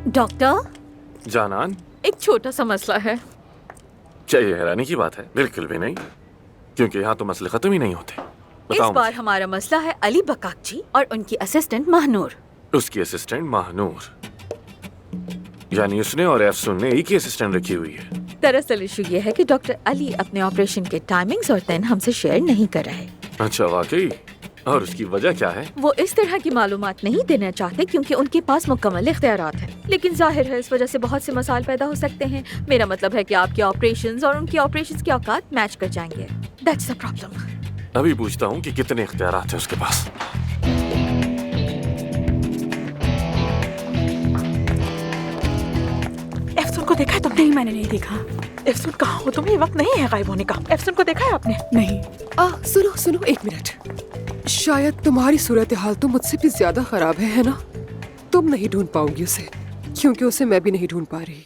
Doctor जानन, एक छोटा सा मसला है। क्या ये हैरानी की बात है? बिल्कुल भी नहीं, क्योंकि यहाँ तो मसले खत्म ही नहीं होते। इस बताओ बार हमारा मसला है अली बकाकची और उनकी असिस्टेंट महानूर। उसकी असिस्टेंट महानूर, यानी उसने और एफसून ने एक ही असिस्टेंट रखी हुई है। दरअसल इशू ये है कि डॉक्टर अली अपने ऑपरेशन के टाइमिंग्स और दिन हमसे शेयर नहीं कर रहे। अच्छा, वाकई? और उसकी वजह क्या है? वो इस तरह की मालूमात नहीं देना चाहते क्योंकि उनके पास मुकम्मल इख्तियारात हैं। लेकिन जाहिर है इस वजह से बहुत से मसाइल पैदा हो सकते हैं। मेरा मतलब है कि आपके ऑपरेशंस और उनके ऑपरेशंस की औकात मैच कर जाएंगे। That's the problem. अभी पूछता हूँ कि कितने इख्तियारात हैं उसके पास। एफसून को देखा है तुमने? नहीं, मैंने नहीं देखा। एफसून कहाँ हो तुम? ये वक्त नहीं है गायब होने का। एफसून को देखा है आपने? नहीं। सुनो सुनो, एक मिनट। शायद तुम्हारी सूरत हाल तो मुझसे भी ज्यादा खराब है ना? तुम नहीं ढूंढ पाओगी उसे, क्योंकि उसे मैं भी नहीं ढूंढ पा रही।